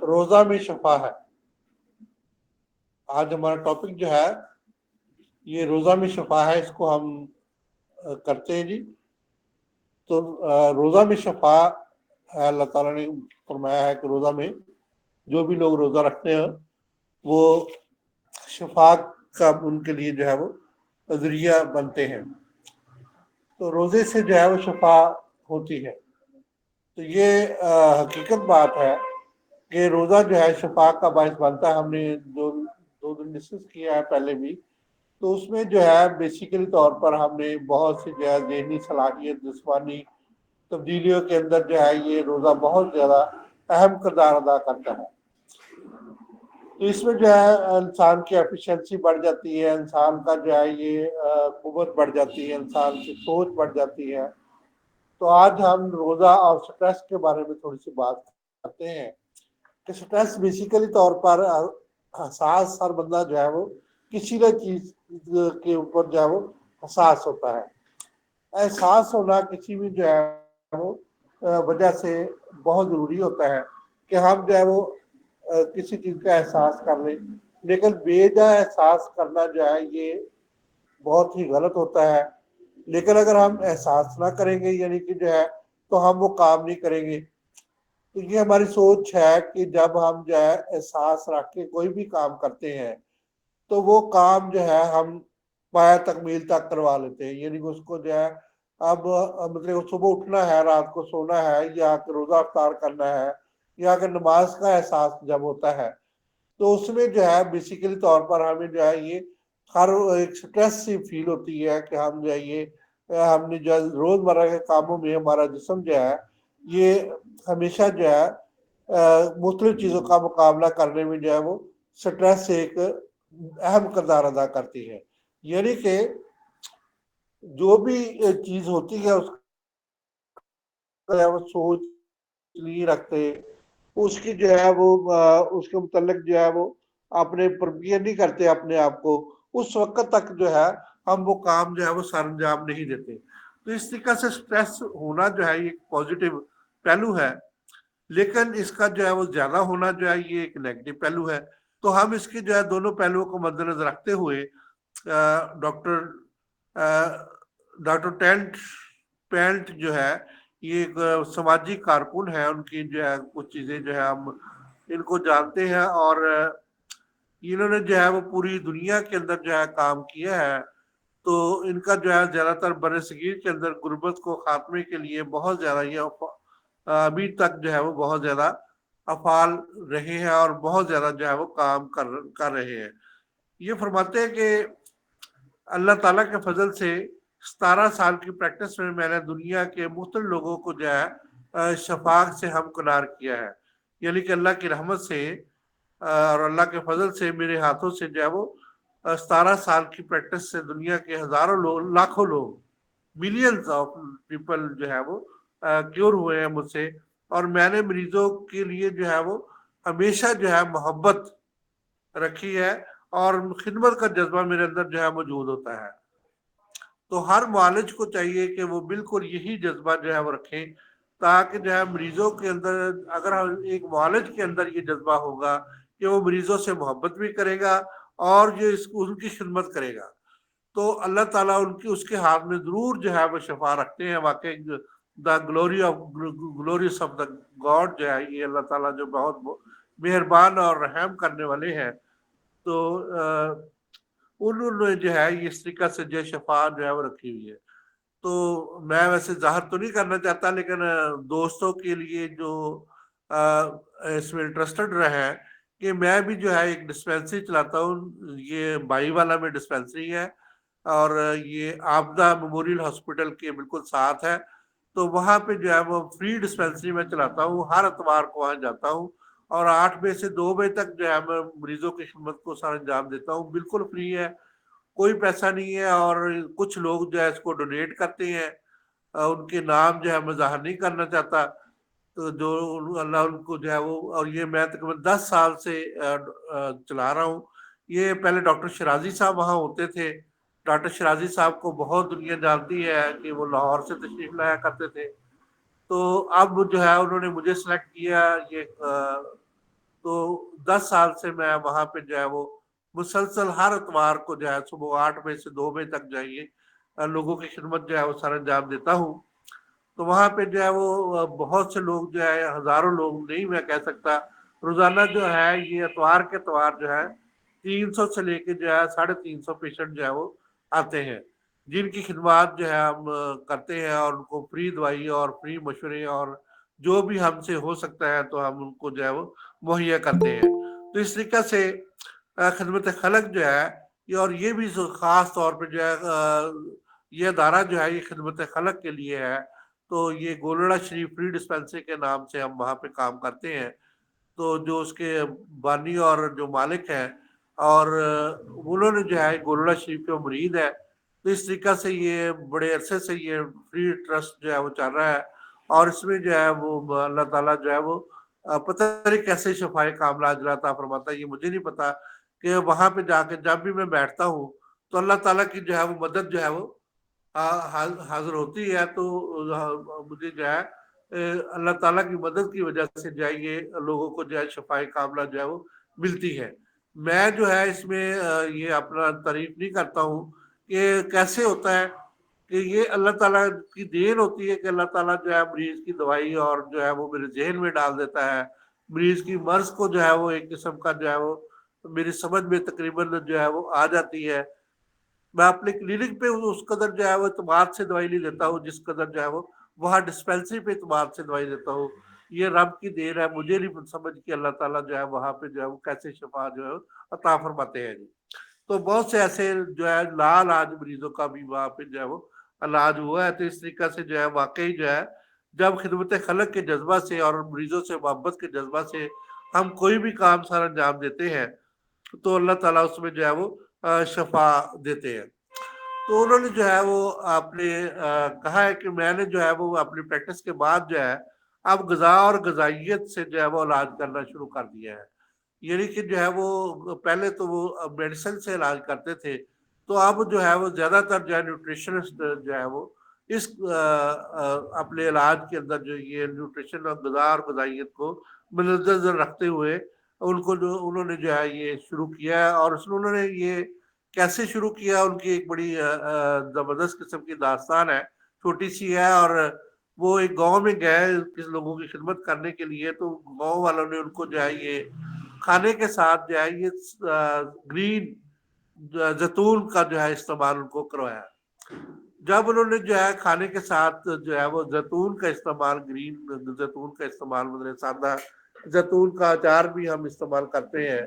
روزہ میں شفا ہے. آج ہمارا ٹاپک جو ہے یہ روزہ میں شفا ہے، اس کو ہم کرتے ہیں جی. تو روزہ میں شفا ہے، اللہ تعالیٰ نے فرمایا ہے کہ روزہ میں جو بھی لوگ روزہ رکھتے ہیں وہ شفا کا ان کے لیے جو ہے وہ ذریعہ بنتے ہیں. تو روزے سے جو ہے وہ شفا ہوتی ہے. تو یہ حقیقت بات ہے کہ روزہ جو ہے شفا کا باعث بنتا ہے. ہم نے دو دن ڈسکس کیا ہے پہلے بھی. تو اس میں جو ہے بیسیکلی طور پر ہم نے بہت سی جو ہے ذہنی صلاحیت، جسمانی تبدیلیوں کے اندر جو ہے یہ روزہ بہت زیادہ اہم کردار ادا کرتا ہے. تو اس میں جو ہے انسان کی ایفیشنسی بڑھ جاتی ہے، انسان کا جو ہے یہ قوت بڑھ جاتی ہے، انسان کی سوچ بڑھ جاتی ہے. تو آج ہم روزہ اور سٹریس کے بارے میں تھوڑی سی بات کرتے ہیں کہ سٹریس بیسیکلی طور پر حساس ہر بندہ جو ہے وہ کسی نہ چیز کے اوپر جو ہے وہ حساس ہوتا ہے. احساس ہونا کسی بھی جو ہے وہ وجہ سے بہت ضروری ہوتا ہے کہ ہم جو ہے وہ کسی چیز کا احساس کر لیں. لیکن بے جا احساس کرنا جو ہے یہ بہت ہی غلط ہوتا ہے. لیکن اگر ہم احساس نہ کریں گے یعنی کہ جو ہے تو ہم وہ کام نہیں کریں گے. تو یہ ہماری سوچ ہے کہ جب ہم جو ہے احساس رکھ کے کوئی بھی کام کرتے ہیں تو وہ کام جو ہے ہم پایا تکمیل تک کروا لیتے ہیں. یعنی کہ اس کو جو ہے اب مطلب صبح اٹھنا ہے، رات کو سونا ہے، یا روزہ افطار کرنا ہے، یا اگر نماز کا احساس جب ہوتا ہے تو اس میں جو ہے بیسیکلی طور پر ہمیں جو ہے یہ ہر ایک سٹریس سی فیل ہوتی ہے کہ ہم جو ہے یہ ہم نے جو ہے روزمرہ کے کاموں میں ہمارا جسم جو ہے یہ ہمیشہ جو ہے مختلف چیزوں کا مقابلہ کرنے میں جو ہے وہ سٹریس ایک اہم کردار ادا کرتی ہے. یعنی کہ جو بھی چیز ہوتی ہے اس کا وہ سوچ نہیں رکھتے، اس کی جو ہے وہ اس کے متعلق جو ہے وہ اپنے پرپیئر نہیں کرتے اپنے آپ کو، اس وقت تک جو ہے ہم وہ کام جو ہے وہ سر انجام نہیں دیتے. تو اس طریقے سے سٹریس ہونا جو ہے یہ ایک پازیٹیو پہلو ہے، لیکن اس کا جو ہے وہ زیادہ ہونا جو ہے یہ ایک نیگیٹو پہلو ہے. تو ہم اس کے جو ہے دونوں پہلوؤں کو مد نظر رکھتے ہوئے ڈاکٹر پینٹ جو ہے یہ ایک سماجی کارکن ہے، ان کی جو ہے کچھ چیزیں جو ہے ہم ان کو جانتے ہیں، اور انہوں نے جو ہے وہ پوری دنیا کے اندر جو ہے کام کیا ہے. تو ان کا جو ہے زیادہ تر بر صغیر کے اندر غربت کو خاتمے کے لیے بہت زیادہ یہ ابھی تک جو ہے وہ بہت زیادہ افعال رہے ہیں اور بہت زیادہ جو ہے وہ کام کر رہے ہیں. یہ فرماتے ہیں کہ اللہ تعالیٰ کے فضل سے 17 سال کی پریکٹس میں نے دنیا کے مختلف لوگوں کو جو ہے شفاعت سے ہمکنار کیا ہے. یعنی کہ اللہ کی رحمت سے اور اللہ کے فضل سے میرے ہاتھوں سے جو ہے وہ 17 سال کی پریکٹس سے دنیا کے ہزاروں لوگ، لاکھوں لوگ، ملینز آف پیپل جو ہے وہ کیور ہوئے ہیں مجھ سے. اور میں نے مریضوں کے لیے جو ہے وہ ہمیشہ جو ہے محبت رکھی ہے اور خدمت کا جذبہ میرے اندر جو ہے موجود ہوتا ہے. تو ہر معالج کو چاہیے کہ وہ بالکل یہی جذبہ جو ہے وہ رکھیں، تاکہ جو ہے مریضوں کے اندر، اگر ایک معالج کے اندر یہ جذبہ ہوگا کہ وہ مریضوں سے محبت بھی کرے گا اور جو ان کی خدمت کرے گا، تو اللہ تعالیٰ اس کے ہاتھ میں ضرور جو ہے وہ شفا رکھتے ہیں. واقعی the glorious of the God جو ہے یہ اللہ تعالیٰ جو بہت مہربان اور رحم کرنے والے ہیں. تو انہوں نے جو ہے اس طریقہ سے جو شفا جو ہے وہ رکھی ہوئی ہے. تو میں ویسے ظاہر تو نہیں کرنا چاہتا، لیکن دوستوں کے لیے جو اس میں انٹرسٹڈ رہے کہ میں بھی جو ہے ایک ڈسپینسری چلاتا ہوں. یہ بائی والا میں ڈسپینسری ہے اور یہ آبدہ میموریل ہاسپٹل کے بالکل ساتھ ہے. تو وہاں پہ جو ہے وہ فری ڈسپینسری میں چلاتا ہوں، ہر اتوار کو وہاں جاتا ہوں اور 8 بجے سے 2 بجے تک جو ہے میں مریضوں کی خدمت کو سر انجام دیتا ہوں. بالکل فری ہے، کوئی پیسہ نہیں ہے. اور کچھ لوگ جو ہے اس کو ڈونیٹ کرتے ہیں، ان کے نام جو ہے میں ظاہر نہیں کرنا چاہتا. تو جو اللہ ان کو جو ہے وہ، اور یہ میں تقریباً 10 سال سے چلا رہا ہوں. یہ پہلے ڈاکٹر شرازی صاحب وہاں ہوتے تھے. ڈاکٹر شرازی صاحب کو بہت دنیا جانتی ہے کہ وہ لاہور سے تشریف لایا کرتے تھے. تو اب جو ہے انہوں نے مجھے سلیکٹ کیا. یہ تو 10 سال سے میں وہاں پہ جو ہے وہ مسلسل ہر اتوار کو جو ہے صبح 8 بجے سے 2 بجے تک جائیے لوگوں کی خدمت جو ہے وہ سر انجام دیتا ہوں. تو وہاں پہ جو ہے وہ بہت سے لوگ جو ہے ہزاروں لوگ نہیں میں کہہ سکتا, روزانہ جو ہے یہ اتوار کے اتوار جو ہے 300 سے لے کے جو ہے 350 پیشنٹ جو ہے وہ آتے ہیں, جن کی خدمات جو ہے ہم کرتے ہیں اور ان کو فری دوائی اور فری مشورے اور جو بھی ہم سے ہو سکتا ہے تو ہم ان کو جو ہے وہ مہیا کرتے ہیں. تو اس طریقہ سے خدمت خلق جو ہے اور یہ بھی خاص طور پہ جو ہے یہ ادارہ جو ہے یہ خدمت خلق کے لیے ہے. تو یہ گولڑا شریف فری ڈسپینسری کے نام سے ہم وہاں پہ کام کرتے ہیں. تو جو اس کے بانی اور جو مالک ہیں اور انہوں نے جو ہے گولڑا شریف کے مرید ہے. تو اس طریقہ سے یہ بڑے عرصے سے یہ فری ٹرسٹ جو ہے وہ چل رہا ہے, اور اس میں جو ہے وہ اللہ تعالیٰ جو ہے وہ پتہ نہیں کیسے شفائے کاملات عطا فرماتا ہے, یہ مجھے نہیں پتا. کہ وہاں پہ جا کے جب بھی میں بیٹھتا ہوں تو اللہ تعالیٰ کی جو ہے وہ مدد جو ہے وہ حاضر ہوتی ہے. تو مجھے جو ہے اللہ تعالیٰ کی مدد کی وجہ سے جو ہے یہ لوگوں کو جو ہے شفائے کاملہ جو ہے وہ ملتی ہے. میں جو ہے اس میں یہ اپنا تعریف نہیں کرتا ہوں کہ کیسے ہوتا ہے, کہ یہ اللہ تعالیٰ کی دین ہوتی ہے کہ اللہ تعالیٰ جو ہے مریض کی دوائی اور جو ہے وہ میرے ذہن میں ڈال دیتا ہے. مریض کی مرض کو جو ہے وہ ایک قسم کا جو ہے وہ میری سمجھ میں تقریباً جو ہے وہ آ جاتی ہے. میں اپنے کلینک پہ اس قدر جو ہے وہ اعتماد سے دوائی نہیں دیتا ہوں جس قدر جو ہے وہ وہاں ڈسپینسری پہ اعتماد سے دوائی دیتا ہوں. یہ رب کی دیر ہے, مجھے نہیں سمجھ کہ اللہ تعالیٰ جو ہے وہاں پہ جو ہے وہ کیسے شفا جو ہے عطا فرماتے ہیں جی. تو بہت سے ایسے جو ہے علاج مریضوں کا بھی وہاں پہ جو ہے وہ علاج ہوا ہے. تو اس طریقہ سے جو ہے واقعی جو ہے جب خدمت خلق کے جذبہ سے اور مریضوں سے محبت کے جذبہ سے ہم کوئی بھی کام سر انجام دیتے ہیں تو اللہ تعالیٰ اس میں جو ہے وہ شفا دیتے ہیں. تو انہوں نے جو ہے وہ آپ نے کہا ہے کہ میں نے جو ہے وہ اپنی پریکٹس کے بعد جو ہے اب غذا اور غذائیت سے جو ہے وہ علاج کرنا شروع کر دیا ہے. یعنی کہ جو ہے وہ پہلے تو وہ میڈیسن سے علاج کرتے تھے, تو اب جو ہے وہ زیادہ تر جو ہے نیوٹریشنسٹ جو ہے وہ اس اپنے علاج کے اندر جو یہ نیوٹریشن اور غذا اور غذائیت کو مد نظر رکھتے ہوئے ان کو جو انہوں نے جو ہے یہ شروع کیا ہے. اور اس میں انہوں نے یہ کیسے شروع کیا, ان کی ایک بڑی زبردست قسم کی داستان ہے, چھوٹی سی ہے. اور وہ ایک گاؤں میں گئے کس لوگوں کی خدمت کرنے کے لیے, تو گاؤں والوں نے ان کو جو ہے یہ کھانے کے ساتھ جو ہے یہ گرین زیتون کا جو ہے استعمال ان کو کروایا. جب انہوں نے جو ہے کھانے کے ساتھ جو ہے وہ زیتون کا استعمال, گرین زیتون کا استعمال, مطلب سادہ زیتون کا اچار بھی ہم استعمال کرتے ہیں,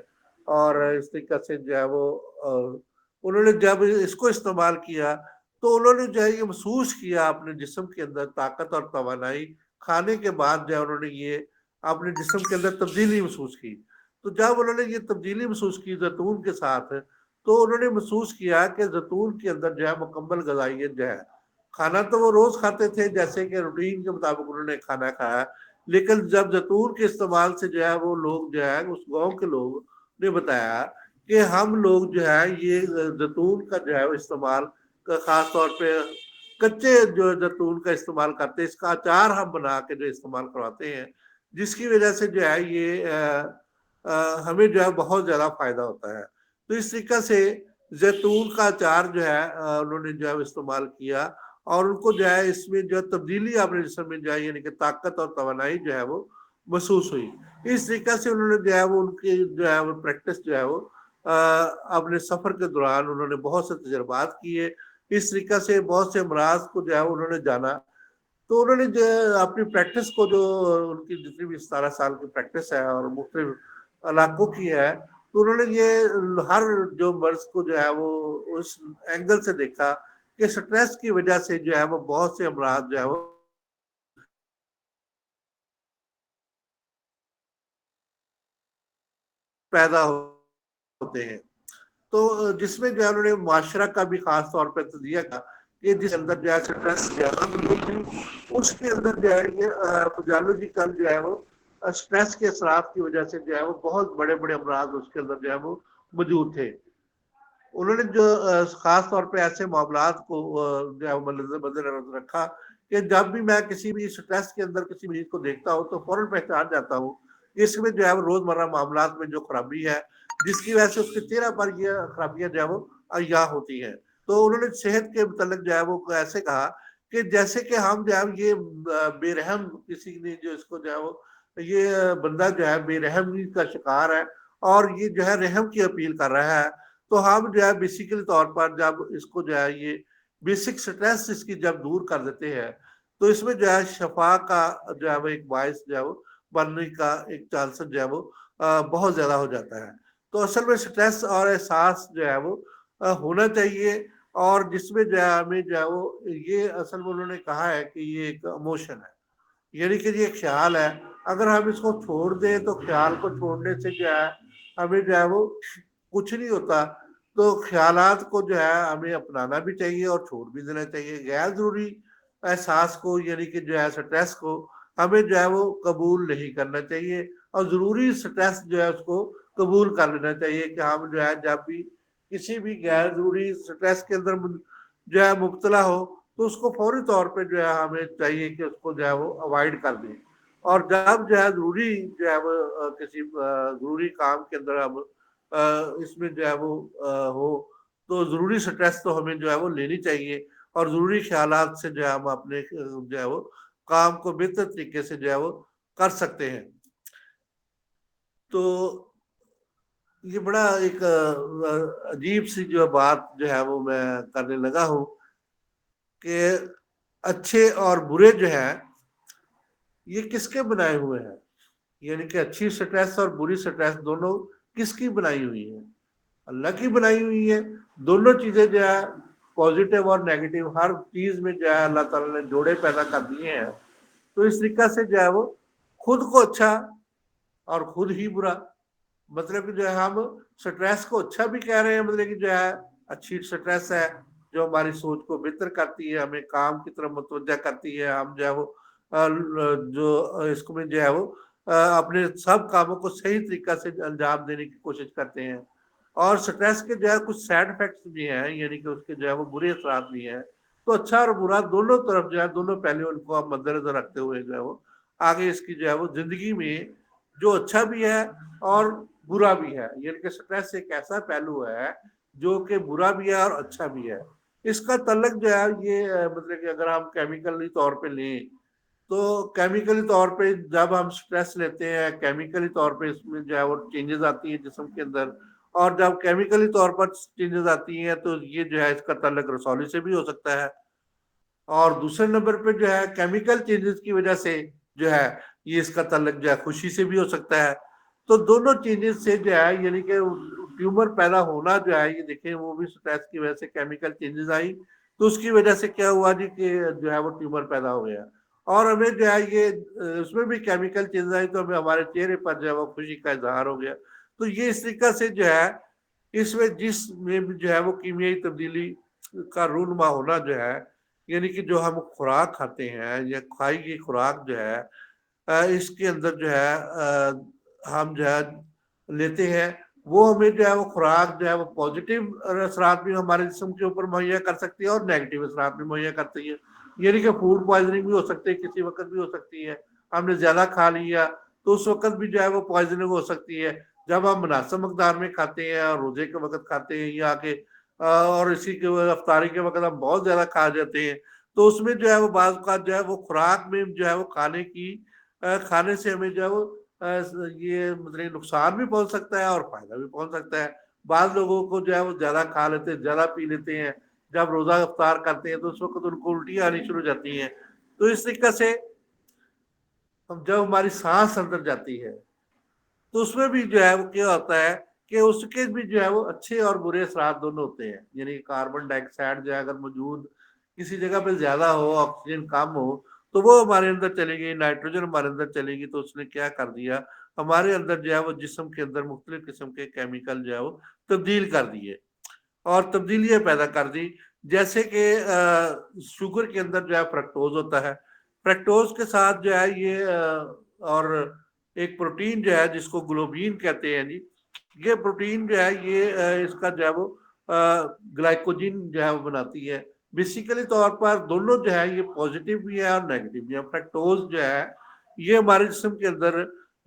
اور اس طریقے سے جو ہے وہ انہوں نے جب اس کو استعمال کیا تو انہوں نے جو ہے یہ محسوس کیا اپنے جسم کے اندر طاقت اور توانائی کھانے کے بعد جو ہے انہوں نے یہ اپنے جسم کے اندر تبدیلی محسوس کی. تو جب انہوں نے یہ تبدیلی محسوس کی زیتون کے ساتھ, تو انہوں نے محسوس کیا کہ زیتون کے اندر جو ہے مکمل غذائیت جو ہے, کھانا تو وہ روز کھاتے تھے جیسے کہ روٹین کے مطابق انہوں نے کھانا کھایا, لیکن جب زیتون کے استعمال سے جو ہے وہ لوگ جو ہے اس گاؤں کے لوگ نے بتایا کہ ہم لوگ جو ہے یہ زیتون کا جو ہے استعمال خاص طور پہ کچے جو زیتون کا استعمال کرتے ہیں, اس کا اچار ہم بنا کے جو استعمال کرواتے ہیں, جس کی وجہ سے جو ہے یہ ہمیں جو ہے بہت زیادہ فائدہ ہوتا ہے. تو اس طریقہ سے زیتون کا اچار جو ہے انہوں نے جو ہے استعمال کیا, اور ان کو جو ہے اس میں جو تبدیلی اپنے جسم میں جو ہے یعنی کہ طاقت اور توانائی جو ہے وہ محسوس ہوئی. اس طریقہ سے انہوں نے جو ہے وہ ان کی جو ہے وہ پریکٹس جو ہے وہ اپنے سفر کے دوران انہوں نے بہت سے تجربات کیے. اس طریقہ سے بہت سے امراض کو جو ہے انہوں نے جانا. تو انہوں نے جو اپنی پریکٹس کو جو ان کی جتنی بھی 17 سال کی پریکٹس ہے اور مختلف علاقوں کی ہے, تو انہوں نے یہ ہر جو مرض کو جو ہے وہ اس اینگل سے دیکھا کہ سٹریس کی وجہ سے جو ہے وہ بہت سے امراض جو ہے وہ پیدا ہوتے ہیں. تو جس میں جو ہے انہوں نے معاشرہ کا بھی خاص طور پہ تجزیہ کیا کہ جس اندر جو ہے سٹریس اس کے اندر جو ہے یہ فزیالوجیکل جو ہے وہ سٹریس کے اثرات کی وجہ سے جو ہے وہ بہت بڑے بڑے امراض اس کے اندر جو ہے وہ موجود تھے. انہوں نے جو خاص طور پہ ایسے معاملات کو جو ہے مد نظر رکھا کہ جب بھی میں کسی بھی سٹریس کے اندر کسی مریض کو دیکھتا ہوں تو فوراً پہچان جاتا ہوں اس میں جو ہے وہ روزمرہ معاملات میں جو خرابی ہے جس کی وجہ سے اس کے چہرہ پر یہ خرابیاں جو ہے وہ عیاں ہوتی ہیں. تو انہوں نے صحت کے متعلق جو ہے وہ ایسے کہا کہ جیسے کہ ہم جو ہے یہ بے رحم کسی نے جو اس کو جو ہے وہ یہ بندہ جو ہے بے رحمی کا شکار ہے اور یہ جو ہے رحم کی اپیل کر رہا ہے، تو ہم جو ہے بیسیکلی طور پر جب اس کو جو ہے یہ بیسک سٹریس اس کی جب دور کر دیتے ہیں تو اس میں جو ہے شفا کا جو ہے وہ ایک باعث جو ہے وہ بننے کا ایک چانس جو ہے وہ بہت زیادہ ہو جاتا ہے. تو اصل میں سٹریس اور احساس جو ہے وہ ہونا چاہیے، اور جس میں جو ہے ہمیں جو ہے وہ یہ اصل میں انہوں نے کہا ہے کہ یہ ایک ایموشن ہے، یعنی کہ یہ خیال ہے. اگر ہم اس کو چھوڑ دیں تو خیال کو چھوڑنے سے جو ہے ہمیں جو ہے وہ کچھ نہیں ہوتا. تو خیالات کو جو ہے ہمیں اپنانا بھی چاہیے اور چھوڑ بھی دینا چاہیے. غیر ضروری احساس کو یعنی کہ جو ہے سٹریس کو ہمیں جو ہے وہ قبول نہیں کرنا چاہیے، اور ضروری سٹریس جو ہے اس کو قبول کر لینا چاہیے کہ ہم جو ہے جب بھی کسی بھی غیر ضروری سٹریس کے اندر جو ہے مبتلا ہو تو اس کو فوری طور پہ جو ہے ہمیں چاہیے کہ اس کو جو ہے وہ اوائڈ کر دیں. اور جب جو ہے ضروری جو ہے وہ کسی ضروری کام کے اندر ہم اس میں جو ہے وہ ہو تو ضروری سٹریس تو ہمیں جو ہے وہ لینی چاہیے، اور ضروری خیالات سے جو ہے ہم اپنے جو ہے وہ کام کو بہتر طریقے سے جو ہے وہ کر سکتے ہیں. تو یہ بڑا ایک عجیب سی جو بات جو ہے وہ میں کرنے لگا ہوں کہ اچھے اور برے جو ہے یہ کس کے بنائے ہوئے ہیں، یعنی کہ اچھی سٹریس اور بری سٹریس دونوں کس کی بنائی ہوئی ہیں؟ اللہ کی بنائی ہوئی ہے. دونوں چیزیں جو ہے پازیٹیو اور نیگیٹو ہر چیز میں جو ہے اللہ تعالیٰ نے جوڑے پیدا کر دیے ہیں. تو اس طریقہ سے جو ہے وہ خود کو اچھا اور خود ہی برا، مطلب کہ جو ہے ہم سٹریس کو اچھا بھی کہہ رہے ہیں، مطلب کہ جو ہے اچھی سٹریس ہے جو ہماری سوچ کو بہتر کرتی ہے، ہمیں کام کی طرف متوجہ کرتی ہے، ہم جو ہے وہ جو اس کو میں جو ہے وہ اپنے سب کاموں کو صحیح طریقہ سے انجام دینے کی کوشش کرتے ہیں. اور سٹریس کے جو ہے کچھ سائڈ افیکٹس بھی ہیں، یعنی کہ اس کے جو ہے وہ برے اثرات بھی ہیں. تو اچھا اور برا دونوں طرف جو ہے دونوں پہلو ان کو ہم مد نظر رکھتے ہوئے جو ہے وہ آگے اس کی جو ہے وہ زندگی میں جو اچھا بھی ہے اور برا بھی ہے، یعنی کہ سٹریس ایک ایسا پہلو ہے جو کہ برا بھی ہے اور اچھا بھی ہے. اس کا تعلق جو ہے یہ مطلب کہ اگر ہم کیمیکلی طور پہ لیں تو کیمیکلی طور پہ جب ہم سٹریس لیتے ہیں کیمیکلی طور پہ اس میں جو ہے وہ چینجز آتی ہیں جسم کے اندر، اور جب کیمیکلی طور پر چینجز آتی ہیں تو یہ جو ہے اس کا تعلق رسولی سے بھی ہو سکتا ہے، اور دوسرے نمبر پہ جو ہے کیمیکل چینجز کی وجہ سے جو ہے یہ اس کا تعلق جو ہے خوشی سے بھی ہو سکتا ہے. تو دونوں چینجز سے جو ہے یعنی کہ ٹیومر پیدا ہونا جو ہے یہ دیکھیں وہ بھی سٹریس کی وجہ سے کیمیکل چینجز آئی تو اس کی وجہ سے کیا ہوا جی کہ جو ہے وہ ٹیومر پیدا ہو گیا، اور ہمیں جو ہے یہ اس میں بھی کیمیکل چینجز آئی تو ہمیں ہمارے چہرے پر جو ہے وہ خوشی کا اظہار ہو گیا. تو یہ اس طریقہ سے جو ہے اس میں جس میں جو ہے وہ کیمیائی تبدیلی کا رونما ہونا جو ہے، یعنی کہ جو ہم خوراک کھاتے ہیں یا کھائی گئی خوراک جو ہے اس کے اندر جو ہے ہم جو ہے لیتے ہیں وہ ہمیں جو ہے وہ خوراک جو ہے وہ پازیٹیو اثرات بھی ہمارے جسم کے اوپر مہیا کر سکتی ہے اور نیگیٹو اثرات بھی مہیا کرتی ہے. یعنی کہ فوڈ پوائزننگ بھی ہو سکتی ہے، کسی وقت بھی ہو سکتی ہے، ہم نے زیادہ کھا لیا تو اس وقت بھی جو ہے وہ پوائزننگ ہو سکتی ہے. جب ہم مناسب مقدار میں کھاتے ہیں اور روزے کے وقت کھاتے ہیں یا کہ اور اسی کے افطاری کے وقت ہم بہت زیادہ کھا جاتے ہیں تو اس میں جو ہے وہ بعض اوقات جو ہے وہ خوراک میں جو ہے وہ کھانے سے ہمیں جو ہے وہ یہ مطلب نقصان بھی پہنچ سکتا ہے اور فائدہ بھی پہنچ سکتا ہے. بعض لوگوں کو جو ہے وہ زیادہ کھا لیتے ہیں، زیادہ پی لیتے ہیں، جب روزہ افطار کرتے ہیں تو اس وقت ان کو الٹیاں آنی شروع ہو جاتی ہیں. تو اس طریقے سے جب ہماری سانس اندر جاتی ہے تو اس میں بھی جو ہے وہ کیا ہوتا ہے کہ اس کے بھی جو ہے وہ اچھے اور برے اثرات دونوں ہوتے ہیں. یعنی کاربن ڈائی آکسائڈ جو ہے اگر موجود کسی جگہ پہ زیادہ ہو، آکسیجن کم ہو تو وہ ہمارے اندر چلے گی، نائٹروجن ہمارے اندر چلے گی تو اس نے کیا کر دیا ہمارے اندر جو ہے وہ جسم کے اندر مختلف قسم کے کیمیکل جو ہے وہ تبدیل کر دیے اور تبدیلیاں پیدا کر دی. جیسے کہ شوگر کے اندر جو ہے فرکٹوز ہوتا ہے، فرکٹوز کے ساتھ جو ہے یہ اور ایک پروٹین جو ہے جس کو گلوبین کہتے ہیں جی، یہ پروٹین جو ہے یہ اس کا جو ہے وہ گلائکوجن جو ہے وہ بناتی ہے. بیسیکلی طور پر دونوں جو ہے یہ پازیٹیو بھی ہے اور نیگیٹو بھی ہے. فرکٹوز جو ہے یہ ہمارے جسم کے اندر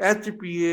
HPA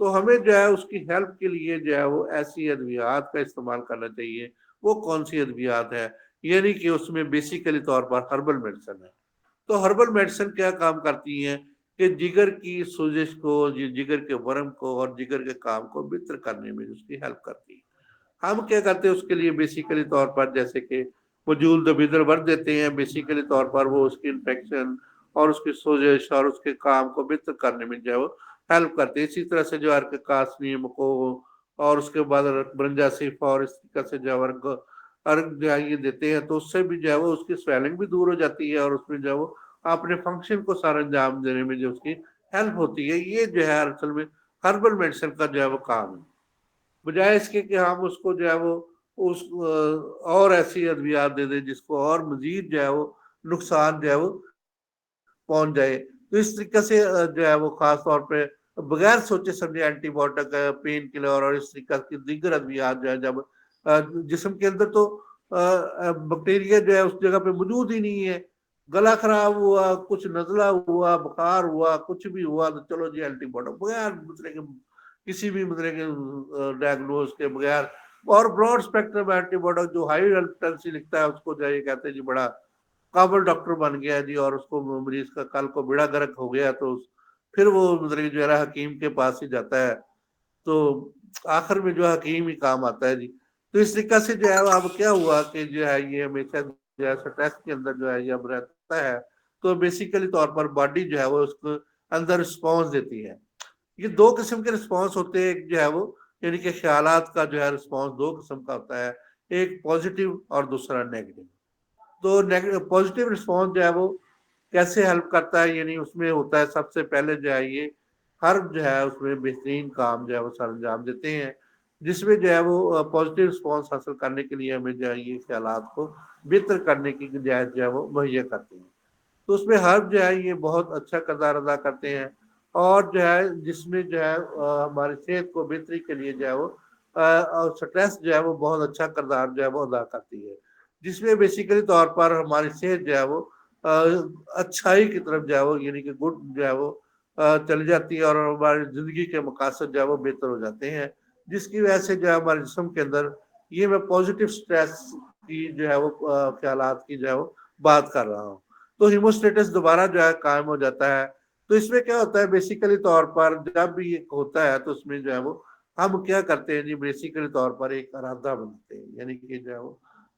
تو ہمیں جو ہے اس کی ہیلپ کے لیے جو ہے وہ ایسی ادویات کا استعمال کرنا چاہیے. وہ کون سی ادویات ہے؟ یعنی کہ اس میں بیسیکلی طور پر ہربل میڈیسن ہے. تو ہربل میڈیسن کیا کام کرتی ہیں کہ جگر کی سوزش کو، جگر کے ورم کو اور جگر کے کام کو بہتر کرنے میں اس کی ہیلپ کرتی ہے. ہم کیا کرتے ہیں اس کے لیے بیسیکلی طور پر جیسے کہ وجول دبیدر ور دیتے ہیں. بیسیکلی طور پر وہ اس کی انفیکشن اور اس کی سوزش اور اس کے کام کو بہتر کرنے میں جو ہے وہ ہیلپ کرتے ہیں. اسی طرح سے جو ارکاس نیم کو اور اس کے بعد برنجا صف اور اس طرح سے جو ارگ جو ہے یہ دیتے ہیں، تو اس سے بھی جو ہے وہ اس کی سویلنگ بھی دور ہو جاتی ہے اور اس میں جو ہے وہ اپنے فنکشن کو سارا انجام دینے میں جو اس کی ہیلپ ہوتی ہے. یہ جو ہے اصل میں ہربل میڈیسن کا جو ہے وہ کام ہے. بجائے اس کے کہ ہم اس کو جو ہے وہ اس اور ایسی ادویات دے دیں جس کو اور مزید جو ہے وہ نقصان جو ہے وہ پہنچ جائے. تو اس طریقے سے جو ہے وہ خاص طور پہ بغیر سوچے سمجھے اینٹی بایوٹک، پین کلر اور اس طریقے کی دیگر ادویات جو ہے جب جسم کے اندر تو بیکٹیریا جو ہے اس جگہ پہ موجود ہی نہیں ہے. گلا خراب ہوا، کچھ نزلہ ہوا، بخار ہوا، کچھ بھی ہوا تو چلو جی اینٹی بایوٹک بغیر مطلب کہ کسی بھی مطلب کہ ڈائگنوز کے بغیر اور براڈ اسپیکٹرم اینٹی بایوٹک جو ہائی ریلٹنسی لکھتا ہے اس کو جو ہے یہ کہتے ہیں جی بڑا قابل ڈاکٹر بن گیا جی. اور اس کو مریض کا کل کو بیڑا گرک ہو گیا تو پھر وہ مطلب جو ہے حکیم کے پاس ہی جاتا ہے. تو آخر میں جو ہے حکیم ہی کام آتا ہے جی. تو اس طریقے سے جو ہے اب کیا ہوا کہ جو ہے یہ ہمیشہ جو ہے سٹریس کے اندر جو ہے یہ اب رہتا ہے تو بیسیکلی طور پر باڈی جو ہے وہ اس کو اندر رسپانس دیتی ہے. یہ دو قسم کے رسپانس ہوتے ہیں. ایک جو ہے وہ یعنی کہ خیالات کا جو ہے رسپانس دو قسم کا ہوتا ہے، ایک پازیٹیو اور دوسرا نیگیٹو. تو پازیٹیو رسپانس جو ہے وہ کیسے ہیلپ کرتا ہے؟ یعنی اس میں ہوتا ہے سب سے پہلے جو ہے یہ ہر جو ہے اس میں بہترین کام جو ہے وہ سر انجام دیتے ہیں، جس میں جو ہے وہ پازیٹیو رسپانس حاصل کرنے کے لیے ہمیں جو ہے یہ خیالات کو بہتر کرنے کی گنجائش جو ہے وہ مہیا کرتے ہیں. تو اس میں ہر جو ہے یہ بہت اچھا کردار ادا کرتے ہیں اور جو ہے جس میں جو ہے ہماری صحت کو بہتری کے لیے جو ہے وہ سٹریس جو ہے وہ بہت اچھا کردار جو ہے وہ ادا کرتی ہے، جس میں بیسیکلی طور پر ہماری صحت جو ہے وہ اچھائی کی طرف جو ہے وہ یعنی کہ گڈ جو ہے وہ چلی جاتی ہے اور ہماری زندگی کے مقاصد جو ہے وہ بہتر ہو جاتے ہیں، جس کی وجہ سے جو ہے ہمارے جسم کے اندر یہ میں پازیٹیو سٹریس کی جو ہے وہ خیالات کی جو ہے وہ بات کر رہا ہوں. تو ہیموسٹیٹس دوبارہ جو ہے قائم ہو جاتا ہے. تو اس میں کیا ہوتا ہے بیسیکلی طور پر جب بھی یہ ہوتا ہے تو اس میں جو ہے وہ ہم کیا کرتے ہیں جی بیسیکلی طور پر ایک ارادہ بناتے ہیں. یعنی کہ جو ہے وہ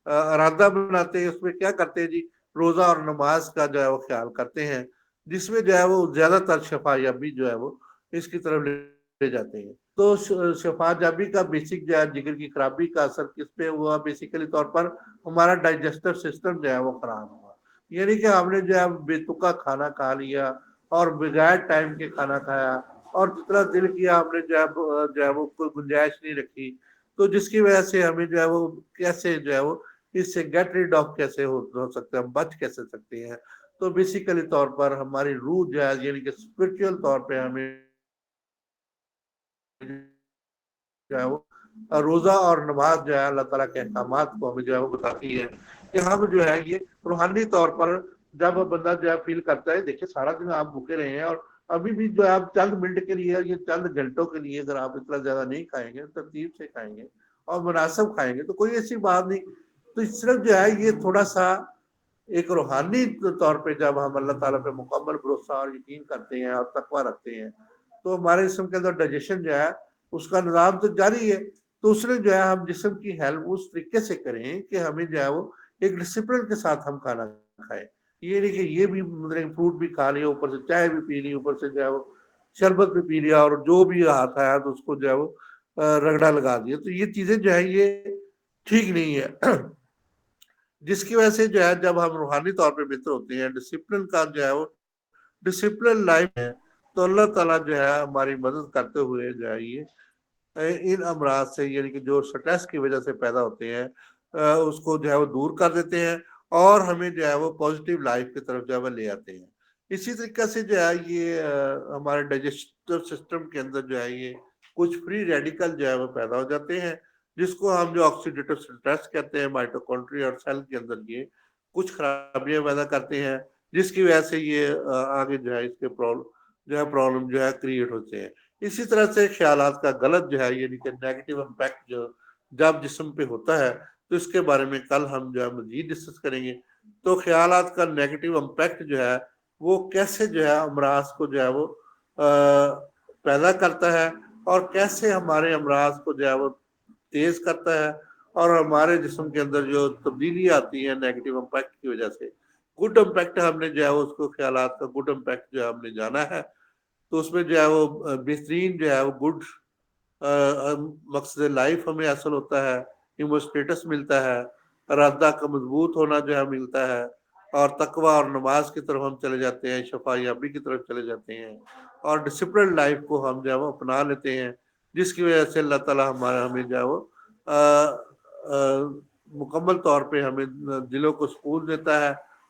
ارادہ بناتے ہیں. اس میں کیا کرتے ہیں جی روزہ اور نماز کا جو ہے وہ خیال کرتے ہیں، جس میں جو ہے وہ زیادہ تر شفا یابی جو ہے وہ اس کی طرف لے جاتے ہیں. تو شفا یابی کا بیسک جو ہے جگر کی خرابی کا اثر کس پہ ہوا؟ بیسیکلی طور پر ہمارا ڈائجسٹو سسٹم جو ہے وہ خراب ہوا. یعنی کہ ہم نے جو ہے بے تکا کھانا کھا لیا اور بغیر ٹائم کے کھانا کھایا اور جتنا دل کیا ہم نے جو ہے وہ کوئی گنجائش نہیں رکھی. تو جس کی وجہ سے ہمیں جو ہے وہ کیسے جو ہے وہ اس سے گیٹ ریڈ آف کیسے ہو سکتے ہیں، ہم بچ کیسے سکتے ہیں؟ تو بیسیکلی طور پر ہماری روح جو ہے یعنی کہ اسپرچل طور پہ ہمیں جو ہے وہ روزہ اور نماز جو ہے اللہ تعالیٰ کے احکامات کو ہمیں جو ہے وہ بتاتی ہے کہ ہم جو ہے یہ روحانی طور پر جب بندہ جو ہے فیل کرتا ہے. دیکھیں سارا دن آپ بھوکے رہے ہیں اور ابھی بھی جو ہے آپ چند منٹ کے لیے یہ چند گھنٹوں کے لیے اگر آپ اتنا زیادہ نہیں کھائیں گے، ترتیب سے کھائیں گے اور مناسب کھائیں گے تو کوئی ایسی بات نہیں. تو صرف جو ہے یہ تھوڑا سا ایک روحانی طور پہ جب ہم اللہ تعالیٰ پہ مکمل بھروسہ اور یقین کرتے ہیں اور تقویٰ رکھتے ہیں تو ہمارے جسم کے اندر ڈائجیشن جو ہے اس کا نظام تو جاری ہے. تو اس میں جو ہے ہم جسم کی ہیلپ اس طریقے سے کریں کہ ہمیں جو ہے وہ ایک ڈسپلن کے ساتھ ہم کھانا کھائیں. یہ نہیں کہ یہ بھی مطلب فروٹ بھی کھا لیا، اوپر سے چائے بھی پی لی، اوپر سے جو ہے وہ شربت بھی پی لیا اور جو بھی ہاتھ آیا تو اس کو جو ہے وہ رگڑا لگا دیا. تو یہ چیزیں جو ہے یہ ٹھیک نہیں ہے، جس کی وجہ سے جو ہے جب ہم روحانی طور پہ بہتر ہوتے ہیں، ڈسپلن کا جو ہے وہ ڈسپلن لائف ہے تو اللہ تعالیٰ جو ہے ہماری مدد کرتے ہوئے جو ہے یہ ان امراض سے یعنی کہ جو سٹریس کی وجہ سے پیدا ہوتے ہیں اس کو جو ہے وہ دور کر دیتے ہیں اور ہمیں جو ہے وہ پازیٹیو لائف کی طرف جو ہے وہ لے آتے ہیں. اسی طریقے سے جو ہے یہ ہمارے ڈائجسٹو سسٹم کے اندر جو ہے یہ کچھ فری ریڈیکل جو ہے وہ پیدا ہو جاتے ہیں جس کو ہم جو آکسیڈیٹو سٹریس کہتے ہیں. مائٹوکونڈریا اور سیل کے اندر یہ کچھ خرابیاں پیدا کرتے ہیں جس کی وجہ سے یہ آگے جو ہے اس کے پرابلم جو ہے کریٹ ہوتے ہیں. اسی طرح سے خیالات کا غلط جو ہے یعنی کہ نیگیٹو امپیکٹ جو جب جسم پہ ہوتا ہے تو اس کے بارے میں کل ہم جو ہے مزید ڈسکس کریں گے. تو خیالات کا نیگیٹو امپیکٹ جو ہے وہ کیسے جو ہے امراض کو جو ہے وہ پیدا کرتا ہے اور کیسے ہمارے امراض کو جو ہے وہ تیز کرتا ہے اور ہمارے جسم کے اندر جو تبدیلی آتی ہے نیگیٹو امپیکٹ کی وجہ سے. گڈ امپیکٹ ہم نے جو ہے اس کو خیالات کا گڈ امپیکٹ جو ہے ہم نے جانا ہے. تو اس میں جو ہے وہ بہترین جو ہے وہ گڈ مقصد لائف ہمیں حاصل ہوتا ہے, اسٹیٹس ملتا ہے, ارادہ کا مضبوط ہونا جو ہے ملتا ہے, اور تقوی اور نماز کی طرف ہم چلے جاتے ہیں, شفا یابی کی طرف چلے جاتے ہیں, اور ڈسپلن لائف کو ہم جو ہے وہ اپنا لیتے ہیں, جس کی وجہ سے اللہ تعالیٰ ہمیں جو ہے وہ مکمل طور پہ ہمیں دلوں کو سکون دیتا ہے